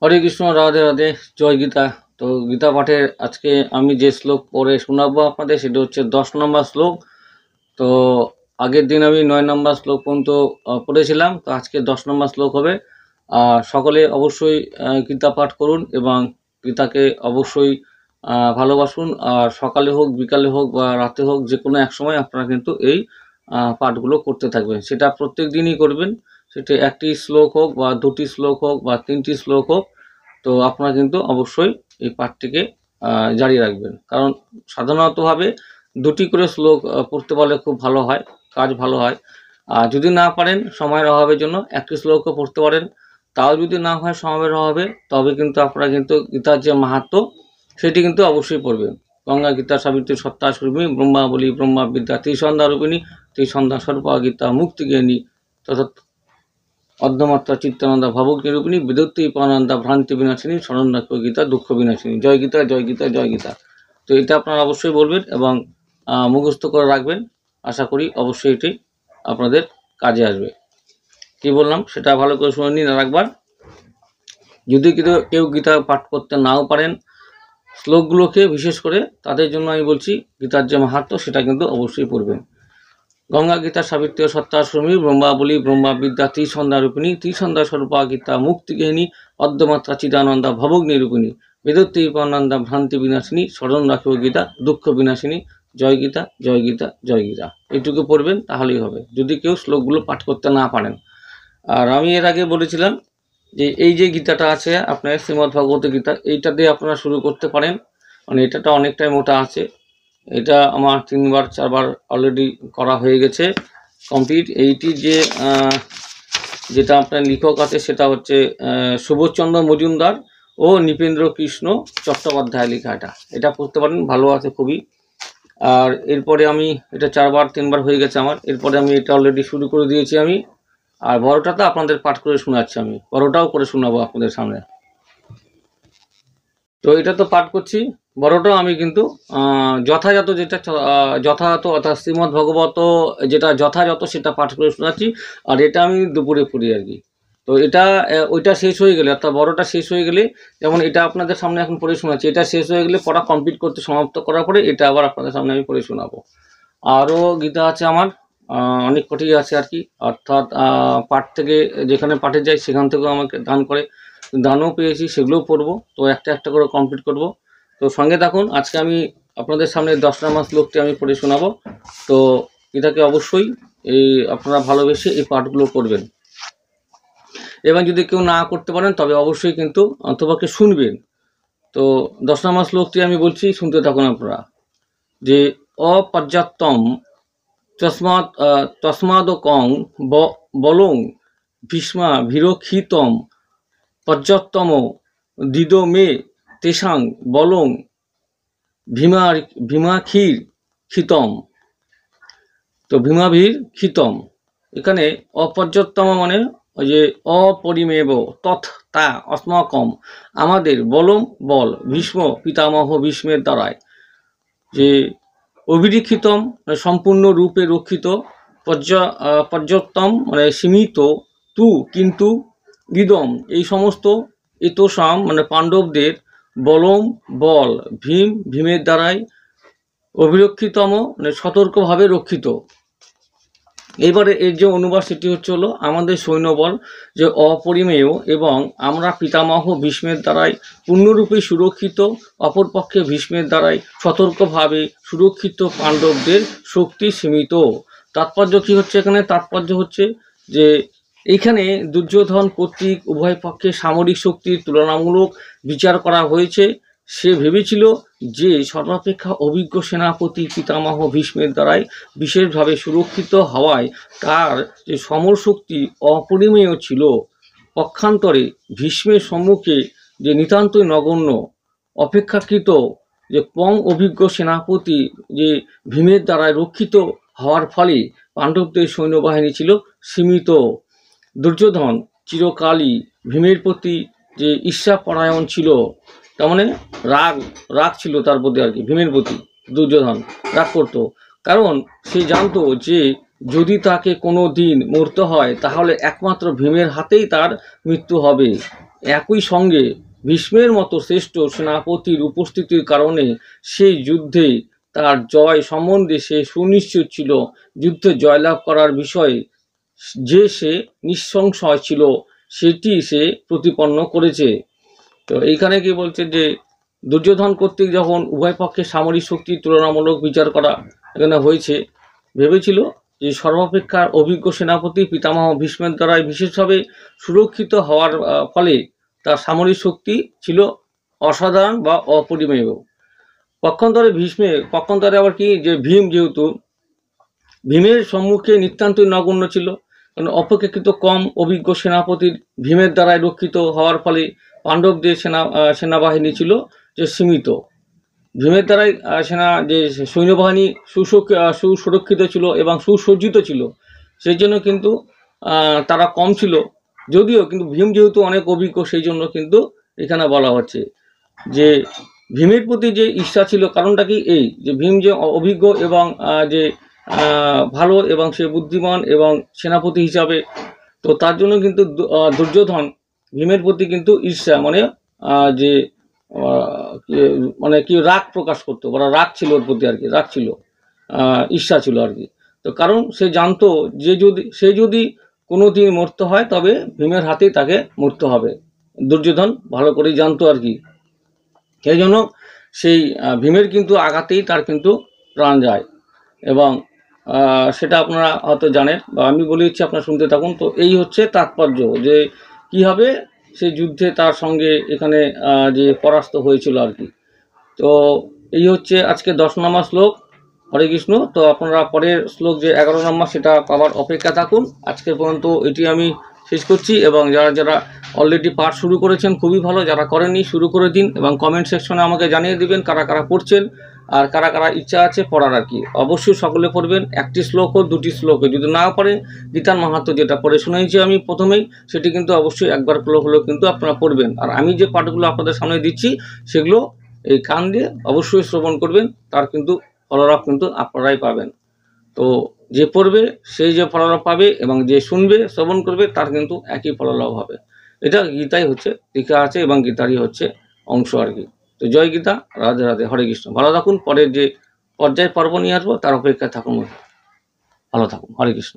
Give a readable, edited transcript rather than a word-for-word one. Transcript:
হরে কৃষ্ণ, রাধে রাধে, জয় গীতা। তো গীতা পাঠের আজকে আমি যে শ্লোক পড়ে শোনাবো আপনাদের, সেটা হচ্ছে 10 নম্বর শ্লোক। তো আগের দিন আমি 9 নম্বর শ্লোক পর্যন্ত পড়েছিলাম, তো আজকে 10 নম্বর শ্লোক হবে। আর সকলে অবশ্যই গীতা পাঠ করুন এবং গীতাকে অবশ্যই ভালোবাসুন। আর সকালে হোক, বিকালে হোক বা রাতে হোক, যে কোনো এক সময় আপনারা কিন্তু এই পাঠগুলো করতে থাকবেন। সেটা প্রত্যেক দিনই করবেন। সেটা একটি শ্লোক হোক বা দুটি শ্লোক হোক বা তিনটি শ্লোক হোক, তো আপনারা কিন্তু অবশ্যই এই পাঠটিকে জারি রাখবেন। কারণ সাধারণতভাবে দুটি করে শ্লোক পড়তে পারলে খুব ভালো হয়, কাজ ভালো হয়। আর যদি না পারেন সময়ের অভাবের জন্য একটি শ্লোকও পড়তে পারেন, তাও যদি না হয় সময়ের অভাবে, তবে কিন্তু আপনারা কিন্তু গীতার যে মাহাত্ম্য সেটি কিন্তু অবশ্যই পড়বেন। গঙ্গা গীতা সাবিত্রী সত্তা স্বরূপিণী ব্রহ্মাবলী ব্রহ্মা বিদ্যা ত্রিসন্ধ্যা রূপিণী ত্রিসন্ধ্যা স্বরূপা গীতা মুক্তিজ্ঞানী তথা অর্ধমাত্রা চিত্তানন্দা ভাবক নিরূপিণী বিদত্তি পানন্দা ভ্রান্তি বিনাশিনী শরণ্যাক্ষ গীতা দুঃখ বিনাশিনী। জয় গীতা, জয় গীতা, জয় গীতা। তো এটা আপনারা অবশ্যই বলবেন এবং মুখস্থ করে রাখবেন। আশা করি অবশ্যই এটি আপনাদের কাজে আসবে। কি বললাম সেটা ভালো করে শুনে নিন আর একবার। যদি কেউ গীতা পাঠ করতে নাও পারেন, শ্লোকগুলোকে বিশেষ করে তাদের জন্য আমি বলছি, গীতার যে মাহাত্ম্য সেটা কিন্তু অবশ্যই পড়বেন। গঙ্গা গীতা সাবিত্রী সত্তা শ্রমী ব্রহ্মাবলী ব্রহ্মা বিদ্যা ত্রিসন্ধ্যা রূপিণী ত্রিসন্ধ্যা স্বরূপা গীতা মুক্তিজ্ঞানী অর্ধমাত্রা চিদানন্দা ভবক নিরূপিণী বেদত্তি পানন্দা ভ্রান্তি বিনাশিনী স্মরণ রাখিব গীতা দুঃখ বিনাশিনী। জয় গীতা, জয় গীতা, জয় গীতা। এইটুকু পড়বেন, তাহলেই হবে, যদি কেউ শ্লোকগুলো পাঠ করতে না পারেন। আর আমি এর আগে বলেছিলাম যে এই যে গীতাটা আছে আপনার শ্রীমদ্ ভগবত গীতা, এইটা দিয়ে আপনারা শুরু করতে পারেন। মানে এটাটা অনেকটাই মোটা আছে। এটা আমার 3বার 4বার অলরেডি করা হয়ে গেছে, কমপ্লিট। এইটি যে যেটা আপনার লেখক আছে সেটা হচ্ছে সুবোধচন্দ্র মজুমদার ও নৃপেন্দ্র কৃষ্ণ চট্টোপাধ্যায় লেখা। এটা পড়তে পারেন, ভালো আছে খুবই। আর এরপরে আমি এটা 4বার 3বার হয়ে গেছে আমার। এরপরে আমি এটা অলরেডি শুরু করে দিয়েছি আমি। আর বড়টাতে আপনাদের পাঠ করে শোনাচ্ছি, আমি বড়টাও করে শোনাবো আপনাদের সামনে। তো এটা তো পাঠ করছি, বড়টাও আমি কিন্তু যথাযথ যেটা যথাযথ অর্থাৎ শ্রীমদ্ ভগবত যেটা যথাযথ সেটা পাঠ করে শোনাচ্ছি। আর এটা আমি দুপুরে পড়ি আর কি। তো এটা ওইটা শেষ হয়ে গেলে অর্থাৎ বড়টা শেষ হয়ে গেলে, যেমন এটা আপনাদের সামনে এখন পড়ে শোনাচ্ছি, এটা শেষ হয়ে গেলে পড়া কমপ্লিট করতে সমাপ্ত করার পরে এটা আবার আপনাদের সামনে আমি পড়ে শোনাবো। আরও গীতা আছে আমার, অনেক কটি আছে আর কি। অর্থাৎ পাঠ থেকে যেখানে পাঠে যাই সেখান থেকেও আমাকে দান করে, দানও পেয়েছি, সেগুলোও পড়বো। তো একটা একটা করে কমপ্লিট করব। তো সঙ্গে থাকুন। আজকে আমি আপনাদের সামনে 10 নম্বর শ্লোকটি আমি পড়ে শোনাবো। তো এটাকে অবশ্যই আপনারা ভালোবেসে এই পাঠগুলো করবেন। এবং যদি কেউ না করতে পারেন তবে অবশ্যই কিন্তু অন্তপক্ষে শুনবেন। তো 10 নম্বর শ্লোকটি আমি বলছি, শুনতে থাকুন আপনারা। যে অপর্যাপ্তম তস্মাদকং বলং ভীষ্মা ভীরক্ষিতম পর্যাপ্তম দিদ মে তেষাং বলং ভীমাক্ষীর ক্ষিতম। তো ভীমাভীর ক্ষিতম, এখানে অপর্যাপ্তম মানে ওই যে অপরিমেব তথ তা অস্মাকম আমাদের বলম বল ভীষ্ম পিতামহ ভীষ্মের দ্বারায়, যে অবিরক্ষিতম মানে সম্পূর্ণ রূপে রক্ষিত, পর্যাপ্তম মানে সীমিত, তু কিন্তু, ইদম এই সমস্ত, এতসাম মানে পাণ্ডবদের, বলম বল ভীমের দ্বারাই, অবিরক্ষিতম মানে সতর্কভাবে রক্ষিত। এবারে এর যে অনুবাদ সেটি হলো আমাদের সৈন্যবল যে অপরিমেয় এবং আমরা পিতামহ ভীষ্মের দ্বারাই পূর্ণরূপে সুরক্ষিত, অপরপক্ষে ভীষ্মের দ্বারাই সতর্কভাবে সুরক্ষিত পাণ্ডবদের শক্তি সীমিত। তাৎপর্য কি হচ্ছে এখানে? তাৎপর্য হচ্ছে যে এইখানে দুর্যোধন কর্তৃক উভয় পক্ষে সামরিক শক্তির তুলনামূলক বিচার করা হয়েছে। সে ভেবেছিল যে সর্বাপেক্ষা অভিজ্ঞ সেনাপতি পিতামহ ভীষ্মের দ্বারাই বিশেষভাবে সুরক্ষিত হওয়ায় তার যে সমর শক্তি অপরিমেয় ছিল। পক্ষান্তরে ভীষ্মের সম্মুখে যে নিতান্তই নগণ্য, অপেক্ষাকৃত যে কম অভিজ্ঞ সেনাপতি যে ভীমের দ্বারাই রক্ষিত হওয়ার ফলে পাণ্ডবদের সৈন্যবাহিনী ছিল সীমিত। দুর্যোধন চিরকালই ভীমের প্রতি যে ঈর্ষাপরায়ণ ছিল, তার মানে রাগ ছিল তার প্রতি আর কি। ভীমের প্রতি দুর্যোধন রাগ করত, কারণ সে জানতো যে যদি তাকে কোনো দিন মরতে হয় তাহলে একমাত্র ভীমের হাতেই তার মৃত্যু হবে। একই সঙ্গে ভীষ্মের মতো শ্রেষ্ঠ সেনাপতির উপস্থিতির কারণে সেই যুদ্ধে তার জয় সম্বন্ধে সে সুনিশ্চিত ছিল। যুদ্ধে জয়লাভ করার বিষয়ে যে সে নিঃসংশয় ছিল সেটি সে প্রতিপন্ন করেছে। তো এইখানে কি বলছে যে দুর্যোধন কর্তৃক যখন উভয় পক্ষের সামরিক শক্তির তুলনামূলক বিচার করা এখানে হয়েছে, ভেবেছিল যে সর্বাপেক্ষা অভিজ্ঞ সেনাপতি পিতামহ ভীষ্মের দ্বারাই বিশেষভাবে সুরক্ষিত হওয়ার ফলে তার সামরিক শক্তি ছিল অসাধারণ বা অপরিমেয়। পক্ষান্তরে আবার কি যে ভীম, যেহেতু ভীমের সম্মুখে নিতান্তই নগণ্য ছিল, কারণ অপেক্ষাকৃত কম অভিজ্ঞ সেনাপতির ভীমের দ্বারাই রক্ষিত হওয়ার ফলে পাণ্ডবদের সেনাবাহিনী ছিল যে সীমিত। ভীমের দ্বারাই যে সৈন্যবাহিনী সুসুরক্ষিত ছিল এবং সুসজ্জিত ছিল, সেই জন্য কিন্তু তারা কম ছিল। যদিও কিন্তু ভীম যেহেতু অনেক অভিজ্ঞ, সেই জন্য কিন্তু এখানে বলা হচ্ছে যে ভীমের প্রতি যে ঈর্ষা ছিল, কারণটা কি এই যে ভীম যে অভিজ্ঞ এবং যে ভালো এবং সে বুদ্ধিমান এবং সেনাপতি হিসাবে, তো তার জন্য কিন্তু দুর্যোধন ভীমের প্রতি কিন্তু ঈর্ষা যে কি রাগ প্রকাশ করতো, বা রাগ ছিল ওর প্রতি আর কি, রাগ ছিল, ঈর্ষা ছিল আর কি। তো কারণ সে জানতো যে সে যদি কোনো দিন মরতে হয় তবে ভীমের হাতেই তাকে মরতে হবে। দুর্যোধন ভালো করেই জানতো আর কি। সেই জন্য সেই ভীমের কিন্তু আঘাতেই তার কিন্তু প্রাণ যায়, এবং সেটা আপনারা হয়তো জানেন, বা আমি বলে দিচ্ছি, আপনারা শুনতে থাকুন। তো এই হচ্ছে তাৎপর্য যে কীভাবে সেই যুদ্ধে তার সঙ্গে এখানে যে পরাস্ত হয়েছিল আর কি। তো এই হচ্ছে আজকে 10 নম্বর শ্লোক। হরে কৃষ্ণ। তো আপনারা পরের শ্লোক যে 11 নম্বর, সেটা পাওয়ার অপেক্ষা থাকুন। আজকের পর্যন্ত এটি আমি শেষ করছি, এবং যারা অলরেডি পাঠ শুরু করেছেন খুবই ভালো, যারা করেননি শুরু করে দিন, এবং কমেন্ট সেকশনে আমাকে জানিয়ে দিবেন কারা কারা পড়ছেন আর কারা কারা ইচ্ছা আছে পড়ার আর কি। অবশ্যই সকলে পড়বেন, একটি শ্লোক হোক, 2টি শ্লোক হোক, যদি নাও পারেন গীতার মাহাত্ম্য যেটা পড়ে শুনেছি আমি প্রথমেই, সেটি কিন্তু অবশ্যই একবার হলেও কিন্তু আপনারা পড়বেন। আর আমি যে পাঠগুলো আপনাদের সামনে দিচ্ছি সেগুলো এই কান দিয়ে অবশ্যই শ্রবণ করবেন, তার কিন্তু ফললাভ কিন্তু আপনারাই পাবেন। তো যে পড়বে সেই যে ফললাভ পাবে, এবং যে শুনবে শ্রবণ করবে তার কিন্তু একই ফললাভ হবে। এটা গীতাই হচ্ছে লেখা আছে, এবং গীতারই হচ্ছে অংশ আর কি। তো জয় গীতা, রাধে রাধে, হরে কৃষ্ণ। ভালো থাকুন, পরের যে পর্যায় পর্ব নিয়ে আসবো তার অপেক্ষায় থাকুন, ভালো থাকুন, হরে কৃষ্ণ।